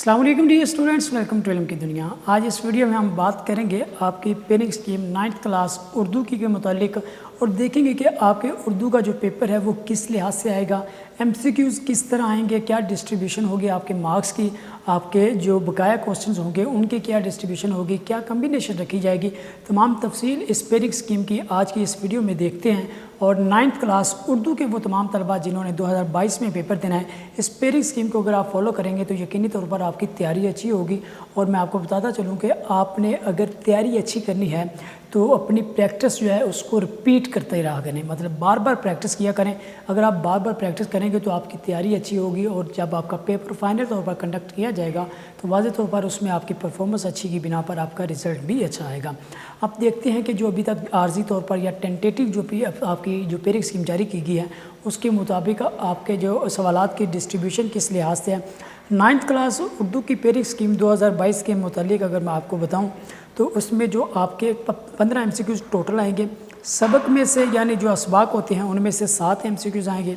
अस्सलाम वालेकुम dear students, welcome to इल्म की दुनिया। आज इस वीडियो में हम बात करेंगे आपकी pairing scheme 9th class Urdu की के मुतालिक और देखेंगे कि आपके उर्दू का जो पेपर है वो किस लिहाज से आएगा, एमसीक्यूज़ किस तरह आएंगे, क्या डिस्ट्रीब्यूशन होगी आपके मार्क्स की, आपके जो बकाया क्वेश्चंस होंगे उनकी क्या डिस्ट्रीब्यूशन होगी, क्या कम्बिनेशन रखी जाएगी। तमाम तफसील इस पेयरिंग स्कीम की आज की इस वीडियो में देखते हैं। और 9th क्लास उर्दू के वो तमाम तलबा जिन्होंने 2022 में पेपर देना है, इस पेयरिंग स्कीम को अगर आप फॉलो करेंगे तो यकीनी तौर पर आपकी तैयारी अच्छी होगी। और मैं आपको बताता चलूँ कि आपने अगर तैयारी अच्छी करनी है तो अपनी प्रैक्टिस जो है उसको रिपीट करते रहा करें, मतलब बार बार प्रैक्टिस किया करें। अगर आप बार बार प्रैक्टिस करेंगे तो आपकी तैयारी अच्छी होगी और जब आपका पेपर फाइनल तौर पर कंडक्ट किया जाएगा तो वाज़े तौर पर उसमें आपकी परफॉर्मेंस अच्छी की बिना पर आपका रिज़ल्ट भी अच्छा आएगा। अब देखते हैं कि जो अभी तक आर्जी तौर पर या टेंटेटिव जो आपकी जो पेयरिंग स्कीम जारी की गई है उसके मुताबिक आपके जो सवालात की डिस्ट्रीब्यूशन किस लिहाज से है। 9th क्लास उर्दू की पेयरिंग स्कीम 2022 के मुतालिक अगर मैं आपको बताऊं तो उसमें जो आपके 15 MCQs टोटल आएंगे। सबक में से यानी जो असबाक होते हैं उनमें से 7 MCQs आएंगे,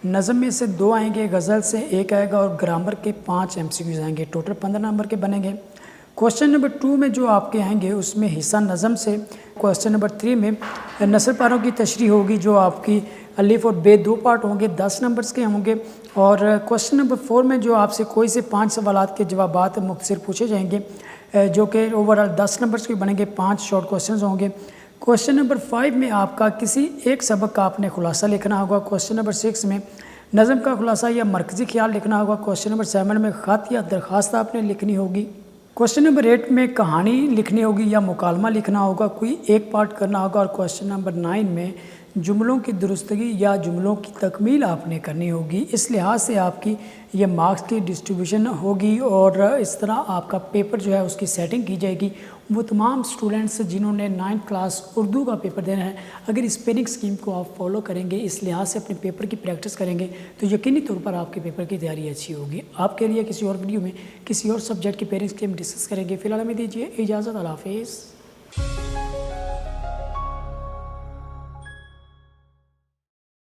नज़म में से 2 आएंगे, गज़ल से 1 आएगा और ग्रामर के 5 MCQs आएंगे। टोटल 15 नंबर के बनेंगे। क्वेश्चन नंबर 2 में जो आपके आएंगे उसमें हिस्सा नज़म से। क्वेश्चन नंबर 3 में नस्ल पारों की तशरीह होगी जो आपकी अलिफ और बे 2 पार्ट होंगे, 10 नंबर्स के होंगे। और क्वेश्चन नंबर 4 में जो आपसे कोई से 5 सवालात के जवाबात मुख्तसर पूछे जाएंगे जो कि ओवरऑल 10 नंबर्स के बनेंगे, 5 शॉर्ट क्वेश्चंस होंगे। क्वेश्चन नंबर 5 में आपका किसी एक सबक का आपने खुलासा लिखना होगा। क्वेश्चन नंबर 6 में नज़म का खुलासा या मरकज़ी ख्याल लिखना होगा। क्वेश्चन नंबर 7 में ख़त या दरख्वास्त आपने लिखनी होगी। क्वेश्चन नंबर 8 में कहानी लिखनी होगी या मुकालमा लिखना होगा, कोई एक पार्ट करना होगा। और क्वेश्चन नंबर 9 में जुमलों की दुरुस्तगी या जुमलों की तकमील आपने करनी होगी। इस लिहाज से आपकी ये मार्क्स की डिस्ट्रीब्यूशन होगी और इस तरह आपका पेपर जो है उसकी सेटिंग की जाएगी। वो तमाम स्टूडेंट्स जिन्होंने 9th क्लास उर्दू का पेपर देना है, अगर इस पेयरिंग स्कीम को आप फॉलो करेंगे, इस लिहाज से अपने पेपर की प्रैक्टिस करेंगे तो यकीनी तौर पर आपके पेपर की तैयारी अच्छी होगी। आपके लिए किसी और वीडियो में किसी और सब्जेक्ट की पेयरिंग स्कीम डिस्कस करेंगे। फिलहाल हमें दीजिए इजाज़त। अल्लाह हाफ़िज़।